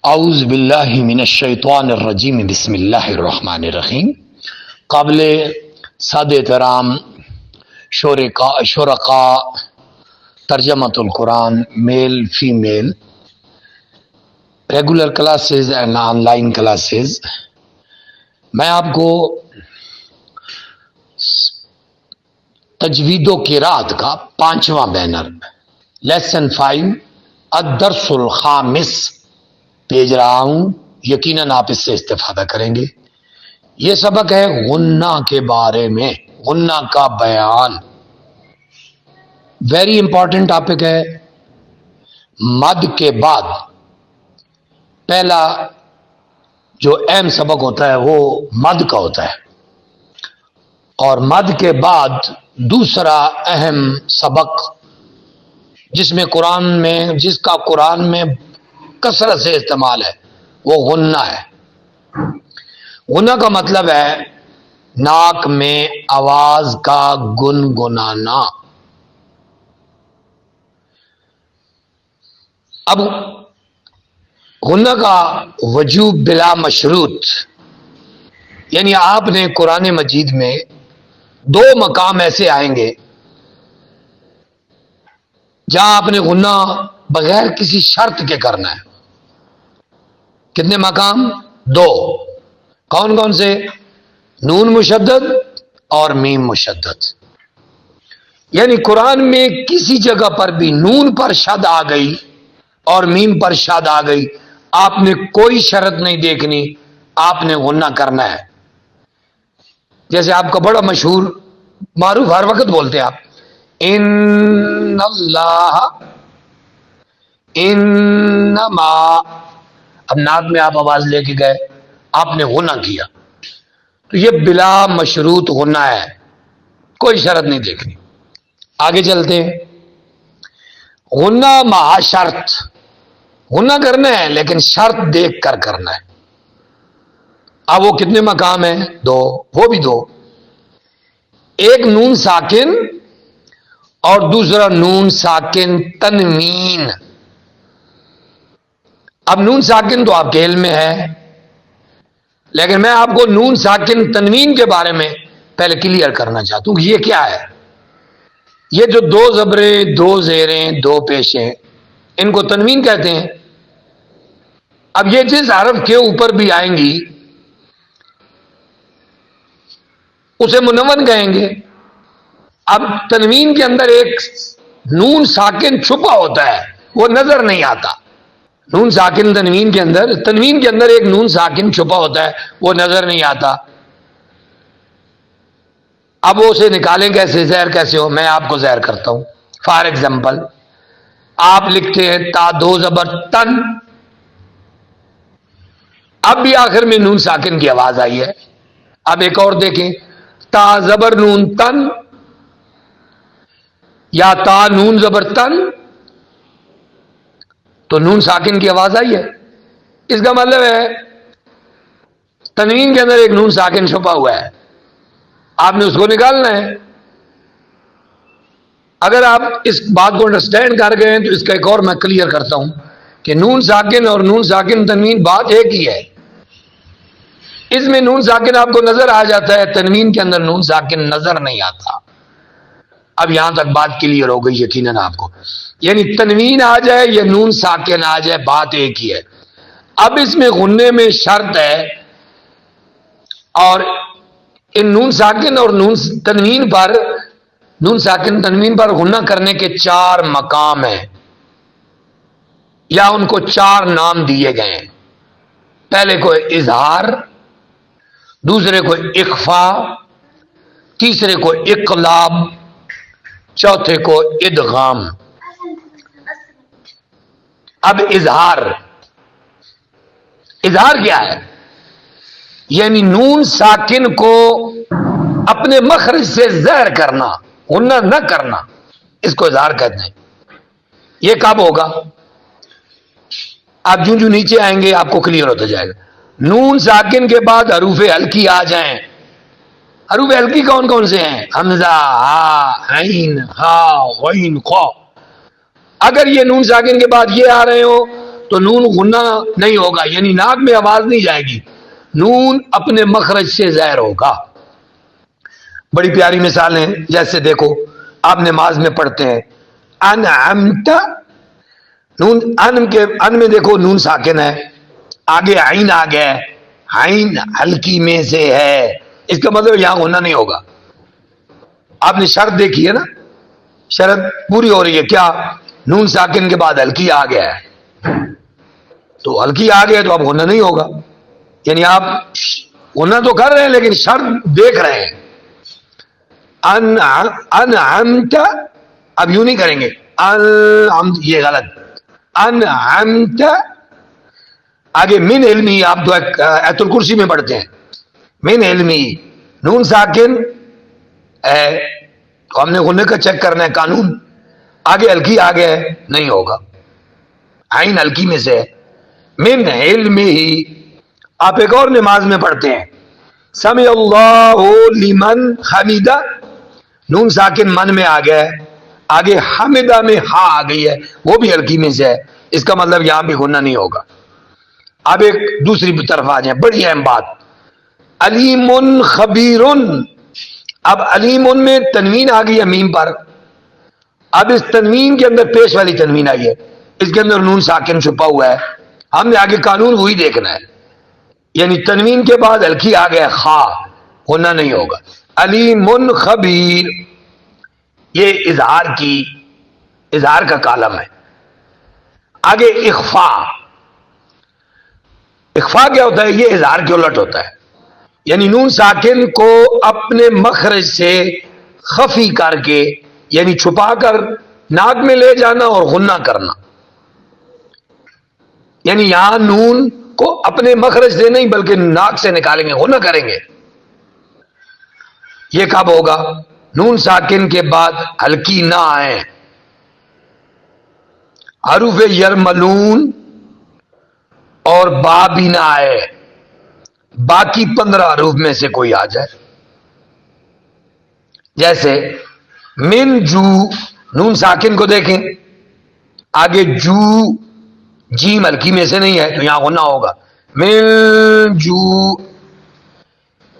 اعوذ باللہ من الشیطان الرجیم بسم اللہ الرحمن الرحیم۔ قابل صد احترام شرکاء ترجمۃ القرآن male female regular classes and on line classes, میں آپ کو تجوید و قرات کا 5واں بینر لیسن 5 الدرس الخامس بھیج رہا ہوں۔ یقیناً آپ اس سے استفادہ کریں گے۔ یہ سبق ہے غنہ کے بارے میں، غنہ کا بیان۔ ویری امپورٹنٹ ٹاپک ہے۔ مد کے بعد پہلا جو اہم سبق ہوتا ہے وہ مد کا ہوتا ہے، اور مد کے بعد دوسرا اہم سبق جس کا قرآن میں کثرت سے استعمال ہے وہ غنہ ہے۔ غنہ کا مطلب ہے ناک میں آواز کا گنگنانا۔ اب غنہ کا وجوب بلا مشروط، یعنی آپ نے قرآن مجید میں 2 مقام ایسے آئیں گے جہاں آپ نے غنہ بغیر کسی شرط کے کرنا ہے۔ کتنے مقام؟ 2۔ کون کون سے؟ نون مشدد اور میم مشدد۔ یعنی قرآن میں کسی جگہ پر بھی نون پر شد آ گئی اور میم پر شد آ گئی، آپ نے کوئی شرط نہیں دیکھنی، آپ نے غنہ کرنا ہے۔ جیسے آپ کا بڑا مشہور معروف ہر وقت بولتے ہیں آپ، ان اللہ انما، اب ناک میں آپ آواز لے کے گئے، آپ نے غنہ کیا، تو یہ بلا مشروط غنہ ہے، کوئی شرط نہیں دیکھنی۔ آگے چلتے ہیں۔ غنہ مع شرط، غنہ کرنا ہے لیکن شرط دیکھ کر کرنا ہے۔ اب وہ کتنے مقام ہیں؟ 2، وہ بھی 2۔ ایک نون ساکن اور دوسرا نون ساکن تنوین۔ اب نون ساکن تو آپ کے علم میں ہے، لیکن میں آپ کو نون ساکن تنوین کے بارے میں پہلے کلیئر کرنا چاہتا ہوں کہ یہ کیا ہے۔ یہ جو 2 زبریں، 2 زیریں، 2 پیشیں، ان کو تنوین کہتے ہیں۔ اب یہ جس حرف کے اوپر بھی آئیں گی اسے منون کہیں گے۔ اب تنوین کے اندر ایک نون ساکن چھپا ہوتا ہے، وہ نظر نہیں آتا۔ نون ساکن تنوین کے اندر ایک نون ساکن چھپا ہوتا ہے، وہ نظر نہیں آتا۔ اب وہ اسے نکالیں کیسے؟ زہر کیسے ہو؟ میں آپ کو زہر کرتا ہوں۔ فار ایگزامپل آپ لکھتے ہیں تا 2 زبر تن، اب بھی آخر میں نون ساکن کی آواز آئی ہے۔ اب ایک اور دیکھیں، تا زبر نون تن یا تا نون زبر تن، تو نون ساکن کی آواز آئی ہے۔ اس کا مطلب ہے تنوین کے اندر ایک نون ساکن چھپا ہوا ہے، آپ نے اس کو نکالنا ہے۔ اگر آپ اس بات کو انڈرسٹینڈ کر گئے تو اس کا ایک اور میں کلیئر کرتا ہوں کہ نون ساکن اور نون ساکن تنوین بات ایک ہی ہے۔ اس میں نون ساکن آپ کو نظر آ جاتا ہے، تنوین کے اندر نون ساکن نظر نہیں آتا۔ اب یہاں تک بات کلیئر ہو گئی یقیناً آپ کو، یعنی تنوین آ جائے یا نون ساکن آ جائے بات ایک ہی ہے۔ اب اس میں غنے میں شرط ہے، اور ان نون ساکن اور نون ساکن تنوین پر غنہ کرنے کے 4 مقام ہیں، یا ان کو 4 نام دیے گئے ہیں۔ پہلے کو اظہار، دوسرے کو اخفا، تیسرے کو اقلاب، چوتھے کو ادغام۔ اب اظہار کیا ہے؟ یعنی نون ساکن کو اپنے مخرج سے زہر کرنا، غنہ نہ کرنا، اس کو اظہار کہتے ہیں۔ یہ کب ہوگا؟ آپ جو نیچے آئیں گے آپ کو کلیئر ہوتا جائے گا۔ نون ساکن کے بعد حروف ہلکی آ جائیں۔ حروف ہلکی کون کون سے ہیں؟ حمزہ، ہا، عین، ہا، غین، قاف۔ اگر یہ نون ساکن کے بعد یہ آ رہے ہو تو نون غنہ نہیں ہوگا، یعنی ناک میں آواز نہیں جائے گی، نون اپنے مخرج سے ظاہر ہوگا۔ بڑی پیاری مثال ہیں، جیسے دیکھو آپ نماز میں پڑھتے ہیں انعمت، نون ان میں دیکھو نون ساکن ہے، آگے عین آ گیا ہے، عین ہلکی میں سے ہے، اس کا مطلب یہاں غنہ نہیں ہوگا۔ آپ نے شرط دیکھی ہے نا، شرط پوری ہو رہی ہے کیا؟ نون ساکن کے بعد ہلکی آ گیا ہے، تو ہلکی آ گیا تو اب غنہ نہیں ہوگا، یعنی آپ غنہ تو کر رہے ہیں لیکن شرط دیکھ رہے ہیں۔ انعمت، اب یوں نہیں کریں گے انعمت، یہ غلط، انعمت، آگے من علمی، آپ تو آیت الکرسی میں پڑھتے ہیں من علمی، نون ساکن ہے تو ہم نے غنہ کا چیک کرنا ہے قانون، آگے ہلکی آ گیا ہے نہیں ہوگا، عین ہلکی میں سے ہے، من علمی۔ آپ ایک اور نماز میں پڑھتے ہیں سمع اللہ لمن حمیدہ، نون ساکن من میں آ گیا ہے، آگے حمدہ میں ہا آ گئی ہے، وہ بھی ہلکی میں سے ہے، اس کا مطلب یہاں بھی غنہ نہیں ہوگا۔ اب ایک دوسری طرف آ جائیں، بڑی اہم بات، علیم خبیر، اب علیم میں تنوین آ گئی ہے میم پر، اب اس تنوین کے اندر پیش والی تنوین آئی ہے، اس کے اندر نون ساکن چھپا ہوا ہے، ہم نے آگے قانون وہی دیکھنا ہے، یعنی تنوین کے بعد ہلکی آ گیا خا، ہونا نہیں ہوگا، علیم خبیر، یہ اظہار کا کالم ہے۔ آگے اخفا، اخفا کیا ہوتا ہے؟ یہ اظہار کے الٹ ہوتا ہے، یعنی نون ساکن کو اپنے مخرج سے خفی کر کے، یعنی چھپا کر ناک میں لے جانا اور غنہ کرنا، یعنی یہاں نون کو اپنے مخرج سے نہیں بلکہ ناک سے نکالیں گے، غنہ کریں گے۔ یہ کب ہوگا؟ نون ساکن کے بعد ہلکی نہ آئے، حروف یرملون اور با بھی نہ آئے، باقی 15 حروف میں سے کوئی آ جائے، جیسے من جو، نون ساکن کو دیکھیں، آگے جو جیم ہلکی میں سے نہیں ہے تو یہاں غنہ ہوگا، من جو،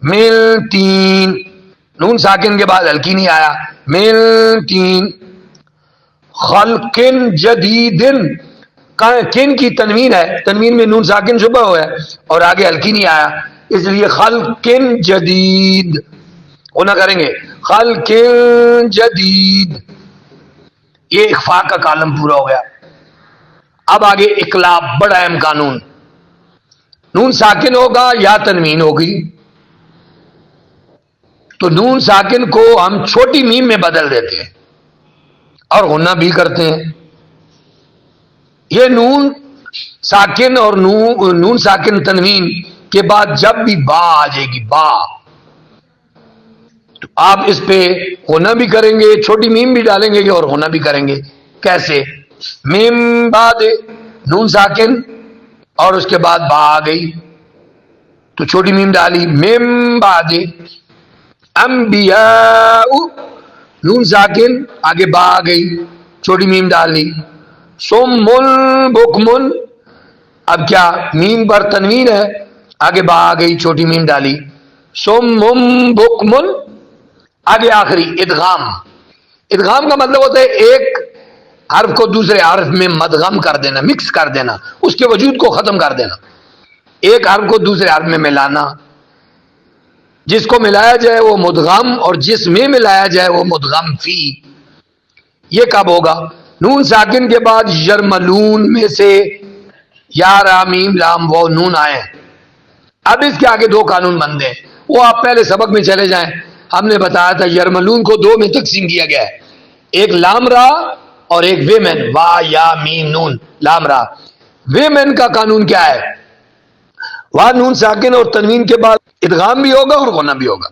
من تین، نون ساکن کے بعد ہلکی نہیں آیا، من تین، خلق جدید، کن کی تنوین ہے، تنوین میں نون ساکن چھپا ہوا ہے اور آگے ہلکی نہیں آیا، اس لیے خلق جدید غنہ کریں گے، خلق جدید، یہ اخفاء کا کالم پورا ہو گیا۔ اب آگے اقلاب، بڑا اہم قانون، نون ساکن ہوگا یا تنوین ہوگی، تو نون ساکن کو ہم چھوٹی میم میں بدل دیتے ہیں اور غنہ بھی کرتے ہیں۔ یہ نون ساکن اور نون ساکن تنوین کے بعد جب بھی با آ جائے گی، با، تو آپ اس پہ غنہ بھی کریں گے، چھوٹی میم بھی ڈالیں گے اور غنہ بھی کریں گے۔ کیسے؟ میم بعد نون ساکن اور اس کے بعد با آ گئی تو چھوٹی میم ڈالی، میم بعد انبیاء، نون ساکن آگے با آ گئی، چھوٹی میم ڈالی، سمن بکمن، اب کیا میم پر تنوین ہے، آگے با آ گئی، چھوٹی میم ڈالی، سمن بکمن، آگے آخری ادغام۔ ادغام کا مطلب ہوتا ہے ایک حرف کو دوسرے حرف میں مدغم کر دینا، مکس کر دینا، اس کے وجود کو ختم کر دینا، ایک حرف کو دوسرے حرف میں ملانا، جس کو ملایا جائے وہ مدغم اور جس میں ملایا جائے وہ مدغم فی۔ یہ کب ہوگا؟ نون ساکن کے بعد یرملون میں سے یا را میم لام وہ نون آئے، اب اس کے آگے دو قانون بندے ہیں، وہ آپ پہلے سبق میں چلے جائیں، ہم نے بتایا تھا یرملون کو دو میں تقسیم کیا گیا ہے، ایک لام را اور ایک ویمن، وا یا میم نون لام را۔ ویمن کا قانون کیا ہے؟ وہاں نون ساکن اور تنوین کے بعد ادغام بھی ہوگا اور غنہ بھی ہوگا،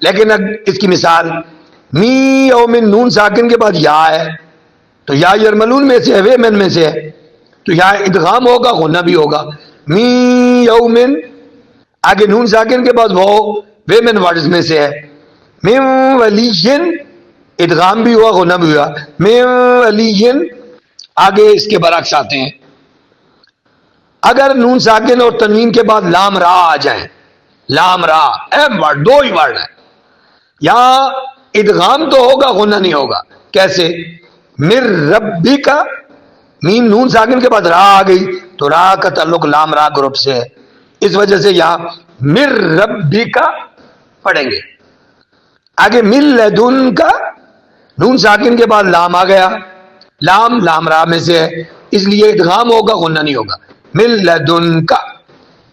لیکن اس کی مثال می یومن، نون ساکن کے بعد یا ہے تو یا یرملون میں سے ہے، ویمن میں سے ہے تو یا ادغام ہوگا غنہ بھی ہوگا، می یومن، آگے نون ساکن کے بعد وہ ویمن ورڈز میں سے ہے، من ولیین، ادغام بھی ہوا غنہ بھی ہوا، من ولیین، آگے اس کے برعکس آتے ہیں، اگر نون ساکن اور تنوین کے بعد لام را آ جائیں، لام را اہم ورڈ، دو ہی ورڈ ہیں، یہاں ادغام تو ہوگا، غنہ نہیں ہوگا۔ کیسے؟ مر ربی کا، میم نون ساکن کے بعد را آ گئی تو را کا تعلق لام را گروپ سے ہے، اس وجہ سے یہاں مر ربی کا پڑھیں گے۔ آگے مل لدن کا، نون ساکن کے بعد لام آ گیا، لام لام را میں سے ہے، اس لیے ادغام ہوگا، غنہ نہیں ہوگا۔ مل لدن کا،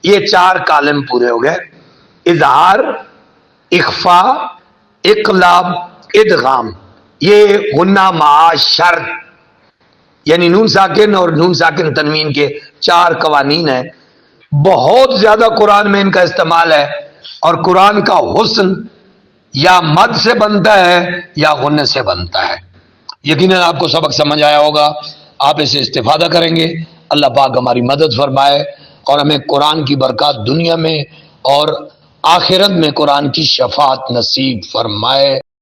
یہ 4 کالم پورے ہو گئے، اظہار، اخفا، اقلاب، ادغام، یہ غنہ مع شرط، یعنی نون ساکن اور نون ساکن تنوین کے 4 قوانین ہیں۔ بہت زیادہ قرآن میں ان کا استعمال ہے، اور قرآن کا حسن یا مد سے بنتا ہے یا غنہ سے بنتا ہے۔ یقیناً آپ کو سبق سمجھ آیا ہوگا، آپ اسے استفادہ کریں گے۔ اللہ پاک ہماری مدد فرمائے اور ہمیں قرآن کی برکات دنیا میں اور آخرت میں قرآن کی شفاعت نصیب فرمائے۔